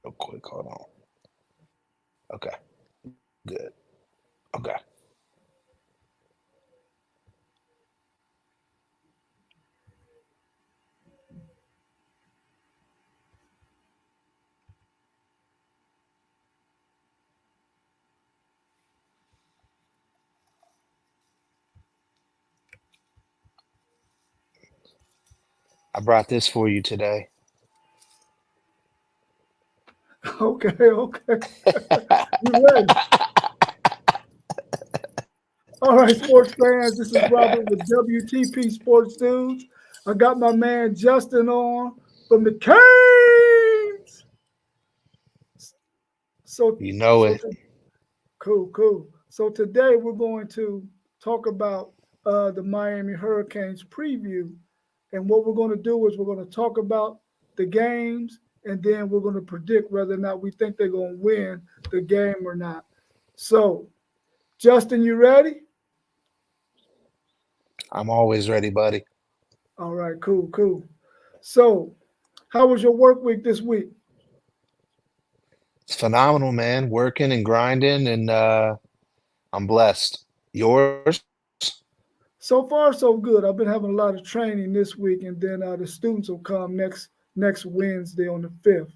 real quick. Hold on. Okay, good. Okay. I brought this for you today. Okay, okay. You ready? All right, sports fans. This is Robert with WTP Sports Dudes. I got my man Justin on from the Canes. So, You know so it. cool, cool. So today we're going to talk about the Miami Hurricanes preview, and what we're going to do is we're going to talk about the games, and then we're going to predict whether or not we think they're going to win the game or not. So, Justin, you ready? I'm always ready, buddy. All right, cool, cool. So, how was your work week this week? It's phenomenal, man. Working and grinding, and I'm blessed. Yours? So far, so good. I've been having a lot of training this week, and then the students will come next Wednesday on the 5th.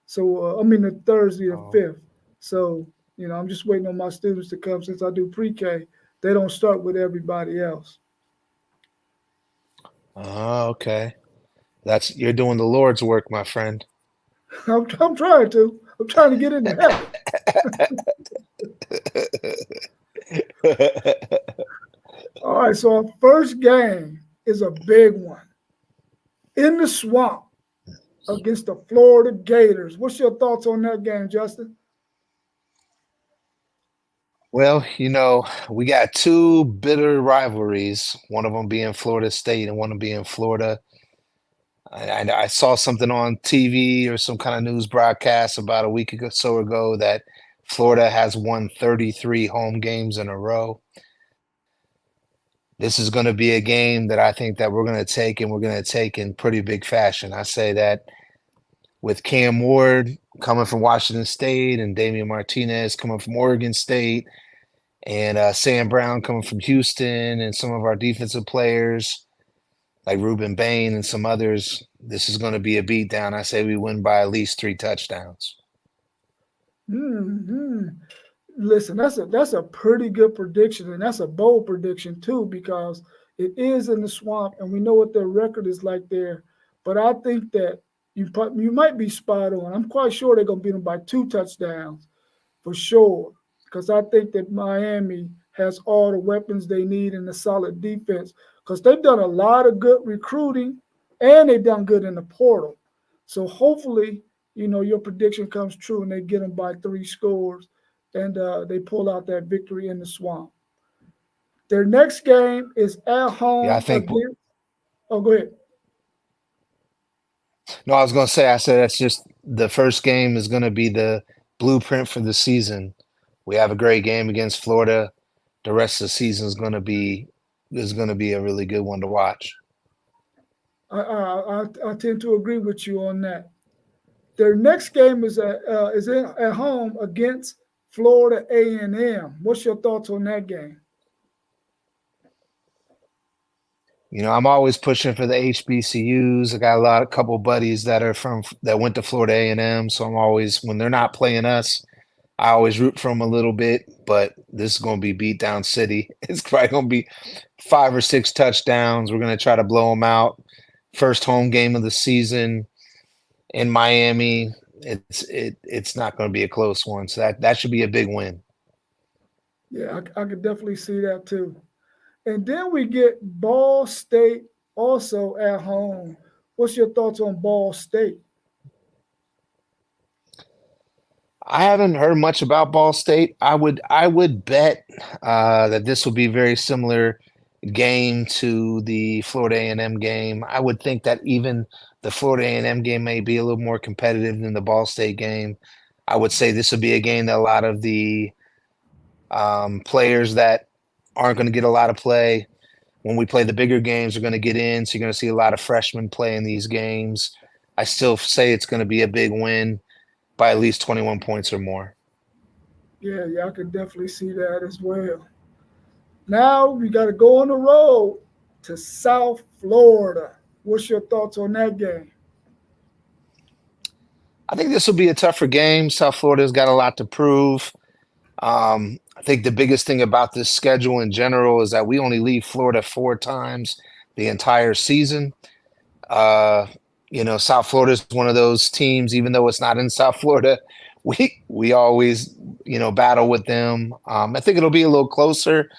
So I mean the Thursday the Oh, 5th. So I'm just waiting on my students to come since I do pre-K. They don't start with everybody else. okay. That's you're doing the Lord's work, my friend. I'm trying to. I'm trying to get into heaven. All right. So our first game is a big one in the swamp against the Florida Gators. What's your thoughts on that game, Justin? Well, we got two bitter rivalries, one of them being Florida State and one of them being Florida. I saw something on TV or some kind of news broadcast about a week ago, so ago that Florida has won 33 home games in a row. This is going to be a game that I think that we're going to take, and we're going to take in pretty big fashion. I say that with Cam Ward coming from Washington State and Damian Martinez coming from Oregon State and Sam Brown coming from Houston and some of our defensive players like Ruben Bain and some others, this is going to be a beatdown. I say we win by at least 3 touchdowns. Hmm. Listen, that's a pretty good prediction, and that's a bold prediction too, because it is in the swamp, and we know what their record is like there. But I think that you might be spot on. I'm quite sure they're gonna beat them by 2 touchdowns for sure, because I think that Miami has all the weapons they need and a solid defense, because they've done a lot of good recruiting and they've done good in the portal. So hopefully, your prediction comes true and they get them by 3 scores and they pull out that victory in the swamp. Their next game is at Yeah, I home think. against. Oh, go ahead. No, I was going to say. I said that's just the first game is going to be the blueprint for the season. We have a great game against Florida. The rest of the season is going to be a really good one to watch. I tend to agree with you on that. Their next game is at home against Florida A&M. What's your thoughts on that game? I'm always pushing for the HBCUs. I got a couple buddies that went to Florida A&M, so I'm always when they're not playing us, I always root for them a little bit. But this is going to be beat down city. It's probably going to be 5 or 6 touchdowns. We're going to try to blow them out. First home game of the season in Miami. It's not going to be a close one, so that should be a big win. Yeah, I could definitely see that too. And then we get Ball State also at home. What's your thoughts on Ball State? I haven't heard much about Ball State. I would bet that this will be very similar game to the Florida A&M game. I would think that even the Florida A&M game may be a little more competitive than the Ball State game. I would say this would be a game that a lot of the players that aren't going to get a lot of play when we play the bigger games are going to get in. So you're going to see a lot of freshmen play in these games. I still say it's going to be a big win. by at least 21 points or more. Yeah, yeah, I can definitely see that as well. Now we got to go on the road to South Florida. What's your thoughts on that game? I think this will be a tougher game. South Florida's got a lot to prove. I think the biggest thing about this schedule in general is that we only leave Florida 4 times the entire season. Uh, South Florida is one of those teams, even though it's not in South Florida, we always, battle with them. I think it'll be a little closer,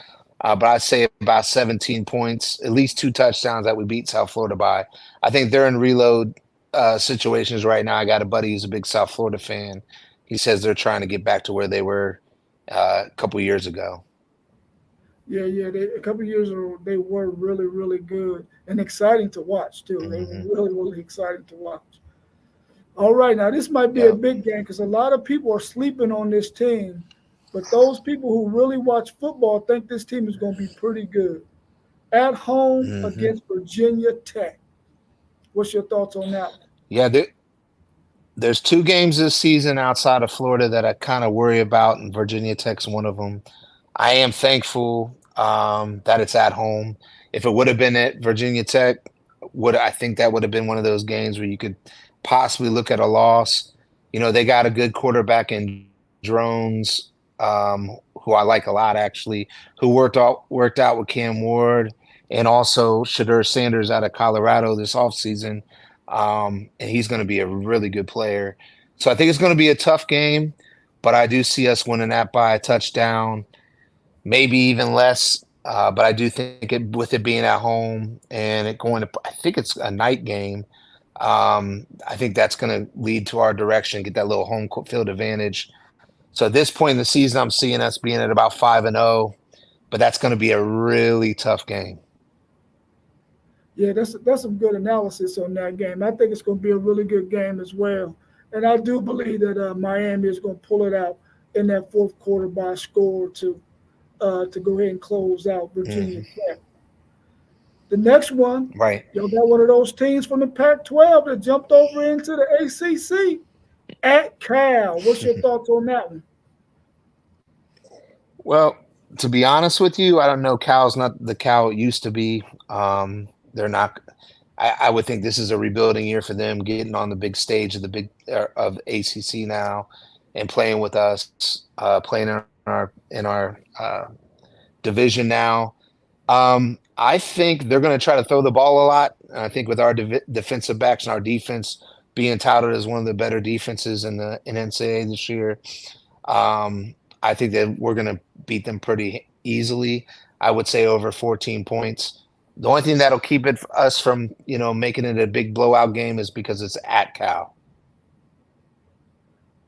but I'd say about 17 points, at least 2 touchdowns that we beat South Florida by. I think they're in reload situations right now. I got a buddy who's a big South Florida fan. He says they're trying to get back to where they were a couple years ago. Yeah, yeah. A couple of years ago, they were really, really good and exciting to watch too. They were Hmm. really, really exciting to watch. All right, now this might be a Yeah. big game because a lot of people are sleeping on this team, but those people who really watch football think this team is going to be pretty good. At home Hmm. against Virginia Tech. What's your thoughts on that one? Yeah, there's 2 games this season outside of Florida that I kind of worry about, and Virginia Tech's one of them. I am thankful that it's at home. If it would have been at Virginia Tech, would I think that would have been one of those games where you could possibly look at a loss. They got a good quarterback in Drones, who I like a lot actually, who worked out with Cam Ward and also Shadur Sanders out of Colorado this offseason. And he's going to be a really good player. So I think it's going to be a tough game, but I do see us winning that by a touchdown, maybe even less. But I do think with it being at home and it going to, I think it's a night game. I think that's going to lead to our direction, get that little field advantage. So at this point in the season, I'm seeing us being at about 5-0, but that's going to be a really tough game. Yeah, that's some good analysis on that game. I think it's going to be a really good game as well, and I do believe that Miami is going to pull it out in that fourth quarter by a score or two to go ahead and close out Virginia Hmm. Tech. The next one, Right. y'all got one of those teams from the Pac-12 that jumped over into the ACC at Cal. What's your thoughts on that one? Well, to be honest with you, I don't know. Cal's not the Cal it used to be. They're not. I would think this is a rebuilding year for them, getting on the big stage of the big of ACC now, and playing with us, playing in our division now. I think they're going to try to throw the ball a lot. I think with our defensive backs and our defense being touted as one of the better defenses in NCAA this year, I think that we're going to beat them pretty easily. I would say over 14 points. The only thing that'll keep us from making it a big blowout game is because it's at Cal.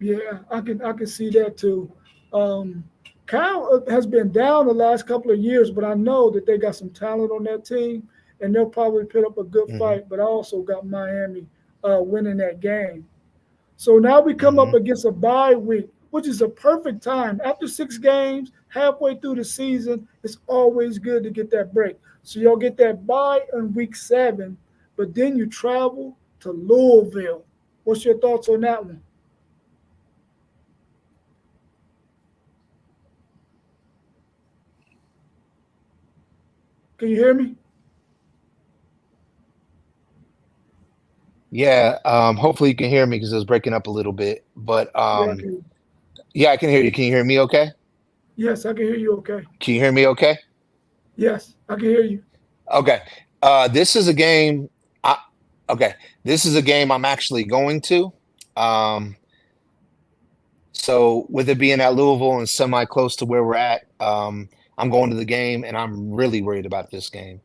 Yeah, I can see that too. Um, Cal has been down the last couple of years, but I know that they got some talent on that team, and they'll probably put up a good Hmm. fight. But I also got Miami winning that game. So now we come up Hmm. against a bye week, which is a perfect time. After 6 games, halfway through the season, it's always good to get that break. So you'll get that bye in week 7, but then you travel to Louisville. What's your thoughts on that one? Can you hear me? Yeah. Hopefully you can hear me because it was breaking up a little bit. But Yeah, I can. yeah, I can hear you. Can you hear me? Okay. Yes, I can hear you. Okay. Can you hear me? Okay. Yes, I can hear you. Okay. This is a game. I, okay. This is a game I'm actually going to. Um, so with it being at Louisville and semi close to where we're at, I'm going to the game and I'm really worried about this game.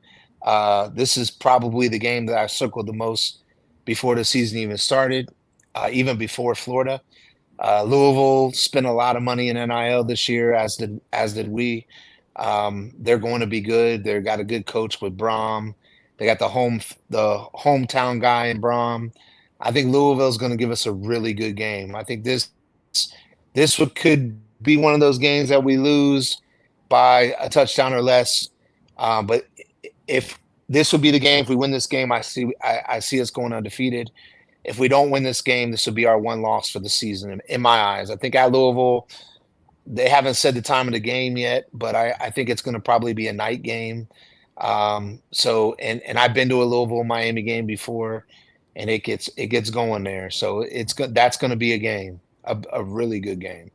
This is probably the game that I circled the most before the season even started, even before Florida. Louisville spent a lot of money in NIL this year, as did we. They're going to be good. They've got a good coach with Brom. They got the hometown guy in Brom. I think Louisville's going to give us a really good game. I think could be one of those games that we lose by a touchdown or less. But if this would be the game, if we win this game, I see us going undefeated. if we don't win this game, this will be our one loss for the season in my eyes. I think at Louisville, they haven't said the time of the game yet, but I think it's going to probably be a night game. So and I've been to a Louisville Miami game before, and it gets going there. So that's going to be a game, a really good game.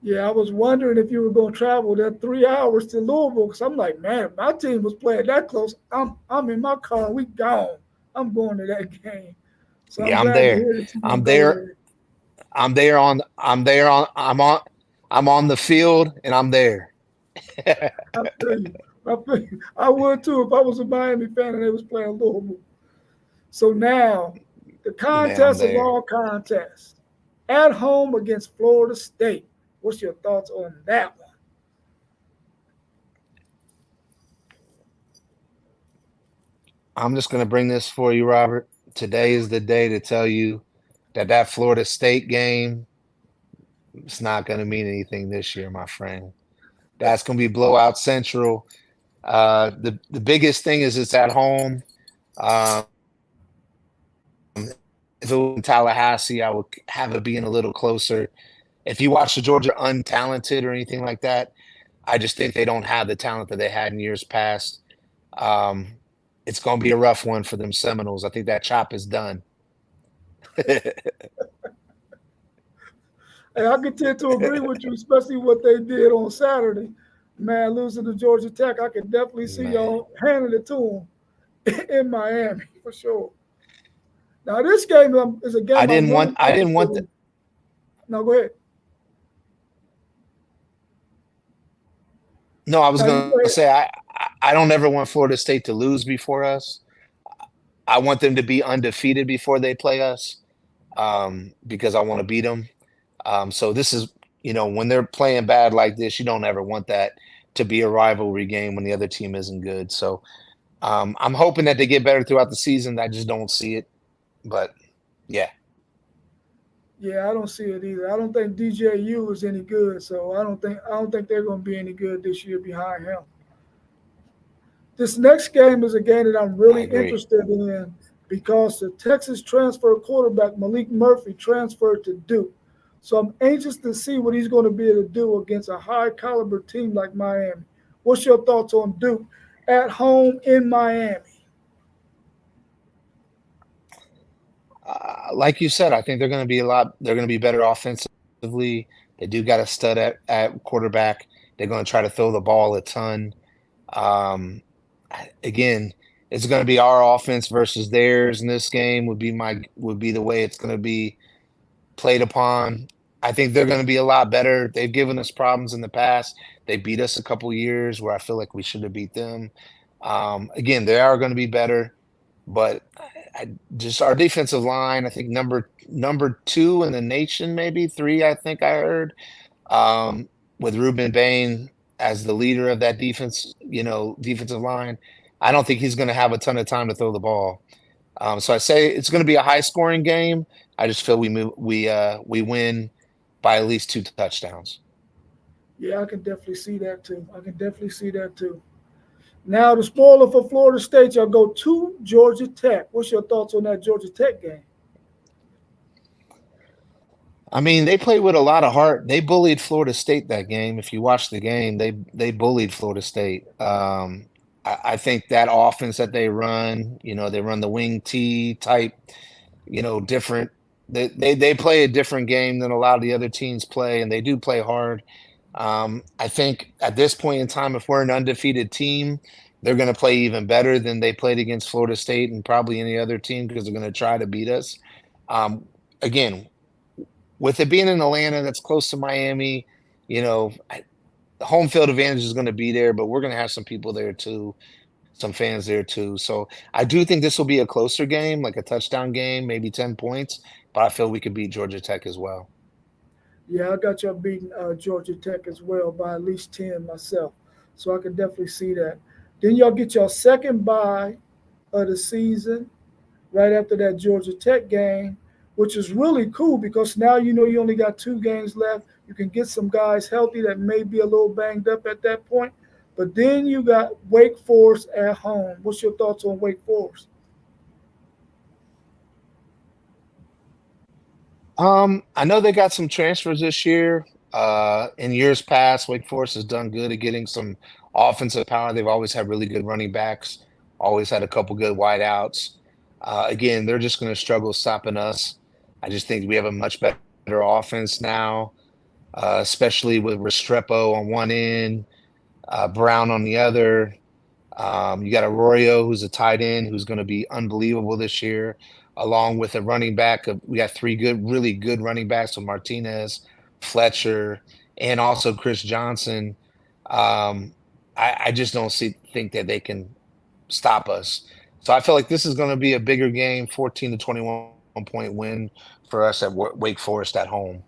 Yeah, I was wondering if you were going to travel that 3 hours to Louisville because I'm like, man, if my team was playing that close. I'm in my car. We gone. I'm going to that game. So I'm Yeah, I'm glad to there. hear that you're going I'm to go there. there. I'm on the field and I'm there. I feel you. I feel you. I would too if I was a Miami fan and they was playing Louisville. So now, the Man, I'm contest of there. all contests, at home against Florida State. What's your thoughts on that one? I'm just going to bring this for you, Robert. Today is the day to tell you that Florida State game, it's not going to mean anything this year, my friend. That's going to be blowout central. The biggest thing is it's at home. Um, if it was in Tallahassee, I would have it being a little closer. If you watch the Georgia untalented or anything like that, I just think they don't have the talent that they had in years past. Um, it's going to be a rough one for them Seminoles. I think that chop is done. And I can tend to agree with you, especially what they did on Saturday. Man, losing to Georgia Tech, I can definitely see Man, y'all handing it to them in Miami for sure. Now, this game is a I game I'm didn't want really I didn't interested want the, in. Now, go ahead. no, I was Now, you going go to ahead. say I don't ever want Florida State to lose before us. I want them to be undefeated before they play us, because I want to beat them. So this is, when they're playing bad like this, you don't ever want that to be a rivalry game when the other team isn't good. So I'm hoping that they get better throughout the season. I just don't see it. But yeah, Yeah, I don't see it either. I don't think DJU is any good, so I don't think they're going to be any good this year behind him. This next game is a game that I'm I really agree. interested in because the Texas transfer quarterback Malik Murphy transferred to Duke. So I'm anxious to see what he's going to be able to do against a high caliber team like Miami. What's your thoughts on Duke at home in Miami? Like you said, I think they're going to be better offensively. They do got a stud at quarterback. They're going to try to throw the ball a ton. Um, Again, it's going to be our offense versus theirs in this game would be the way it's going to be played upon. I think they're going to be a lot better. They've given us problems in the past. They beat us a couple years where I feel like we should have beat them. Again, they are going to be better, but just our defensive line. I think number two in the nation, maybe three. I think I heard, with Ruben Bain as the leader of that defensive line. I don't think he's going to have a ton of time to throw the ball. So I say it's going to be a high scoring game. I just feel we win by at least two touchdowns. Yeah, I can definitely see that too. I can definitely see that too. Now, the spoiler for Florida State, y'all go to Georgia Tech. What's your thoughts on that Georgia Tech game? I mean, they played with a lot of heart. They bullied Florida State that game. If you watch the game, they bullied Florida State. I think that offense that they run, they run the wing T type, different. They play a different game than a lot of the other teams play, and they do play hard. I think at this point in time, if we're an undefeated team, they're going to play even better than they played against Florida State and probably any other team because they're going to try to beat us. Um, Again, with it being in Atlanta, that's close to Miami, the home field advantage is going to be there, but we're going to have some people there too, some fans there too. So I do think this will be a closer game, like a touchdown game, maybe 10 points, but I feel we could beat Georgia Tech as well. Yeah, I got y'all beating Georgia Tech as well by at least 10 myself. So I can definitely see that. Then y'all get your second bye of the season right after that Georgia Tech game, which is really cool because now you know you only got 2 games left. You can get some guys healthy that may be a little banged up at that point. But then you got Wake Forest at home. What's your thoughts on Wake Forest? I know they got some transfers this year. In years past, Wake Forest has done good at getting some offensive power. They've always had really good running backs, always had a couple good wideouts. Again, they're just going to struggle stopping us. I just think we have a much better offense now, especially with Restrepo on one end, Brown on the other. You got Arroyo, who's a tight end, who's going to be unbelievable this year, along with a running back. We got three good, really good running backs with Martinez, Fletcher, and also Chris Johnson. Um, I just don't think that they can stop us. So I feel like this is going to be a bigger game, 14 to 21 point win for us at Wake Forest at home.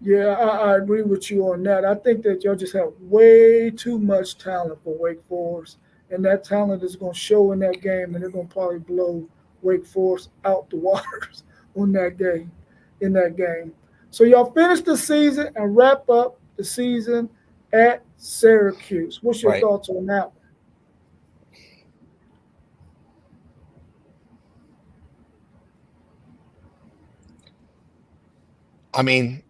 Yeah, I agree with you on that. I think that y'all just have way too much talent for Wake Forest, and that talent is going to show in that game, and they're going to probably blow Wake Forest out the waters on that game, in that game. So y'all finish the season and wrap up the season at Syracuse. What's your Right. thoughts on that? I mean,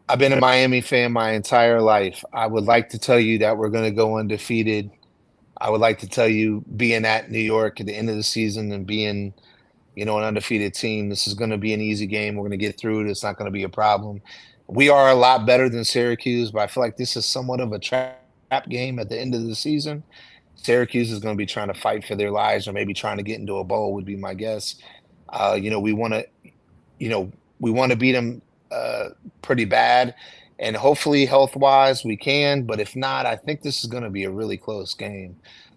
I've been a Miami fan my entire life. I would like to tell you that we're going to go undefeated. I would like to tell you, being at New York at the end of the season and being, an undefeated team, this is going to be an easy game. We're going to get through it. It's not going to be a problem. We are a lot better than Syracuse, but I feel like this is somewhat of a trap game at the end of the season. Syracuse is going to be trying to fight for their lives, or maybe trying to get into a bowl, would be my guess. We want to, you know, we want to beat them pretty bad, and hopefully, health wise, we can. But if not, I think this is going to be a really close game.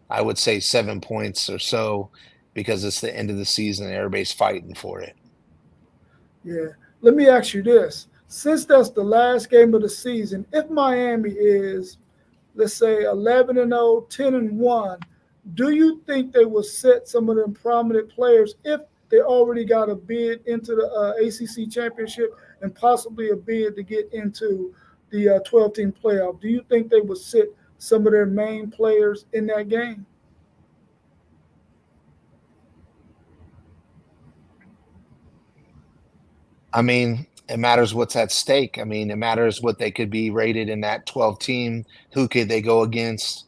I would say 7 points or so, because it's the end of the season and everybody's fighting for it. Yeah. Let me ask you this. Since that's the last game of the season, if Miami is, let's say, 11 and 0, 10 and 1, do you think they will set some of them prominent players if they already got a bid into the ACC championship and possibly a bid to get into the 12-team playoff? Do you think they will sit some of their main players in that game? I mean, it matters what's at stake. I mean, it matters what they could be rated in that 12 team. Who could they go against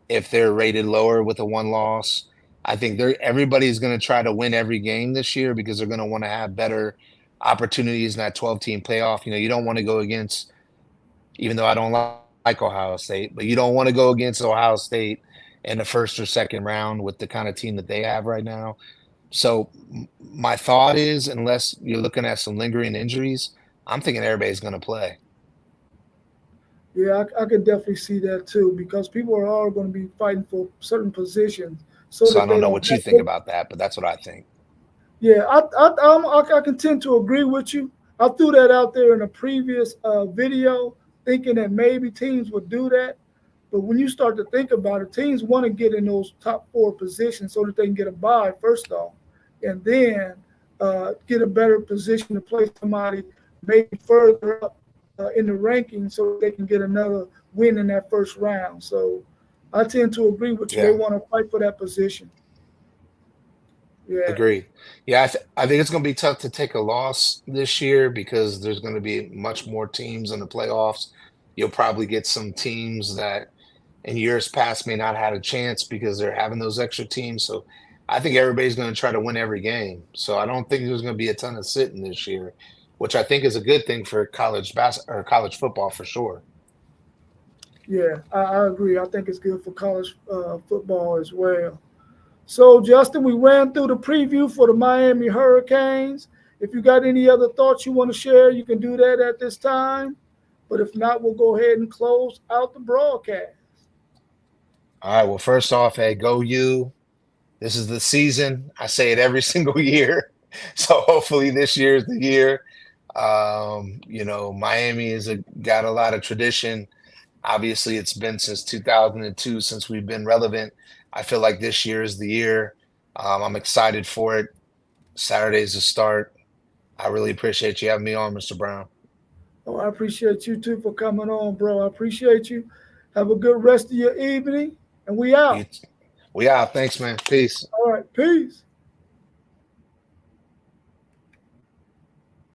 if they're rated lower with a one loss? I think everybody's going to try to win every game this year because they're going to want to have better opportunities in that 12-team playoff. You don't want to go against, even though I don't like Ohio State, but you don't want to go against Ohio State in the first or second round with the kind of team that they have right now. So my thought is, unless you're looking at some lingering injuries, I'm thinking everybody's going to play. Yeah, I can definitely see that too because people are all going to be fighting for certain positions so So I that they don't know don't what you think about that, but that's what I think. Yeah, I can tend to agree with you. I threw that out there in a previous video, thinking that maybe teams would do that. But when you start to think about it, teams want to get in those top four positions so that they can get a bye first off, and then get a better position to play somebody maybe further up in the rankings so they can get another win in that first round. So I tend to agree with you. They Yeah, want to fight for that position. Yeah. agreed. Yeah, I think it's going to be tough to take a loss this year because there's going to be much more teams in the playoffs. You'll probably get some teams that in years past may not have had a chance because they're having those extra teams. So I think everybody's going to try to win every game. So I don't think there's going to be a ton of sitting this year, which I think is a good thing for college football for sure. Yeah, I agree. I think it's good for college football as well. So, Justin, we ran through the preview for the Miami Hurricanes. If you got any other thoughts you want to share, you can do that at this time. But if not, we'll go ahead and close out the broadcast. All right. Well, first off, hey, go you. This is the season. I say it every single year. So hopefully this year is the year. Miami got a lot of tradition. Obviously, it's been since 2002 since we've been relevant. I feel like this year is the year. I'm excited for it. Saturday's the start. I really appreciate you having me on, Mr. Brown. Oh, I appreciate you too for coming on, bro. I appreciate you. Have a good rest of your evening, and we out. You, we out. Thanks, man. Peace. All right, peace.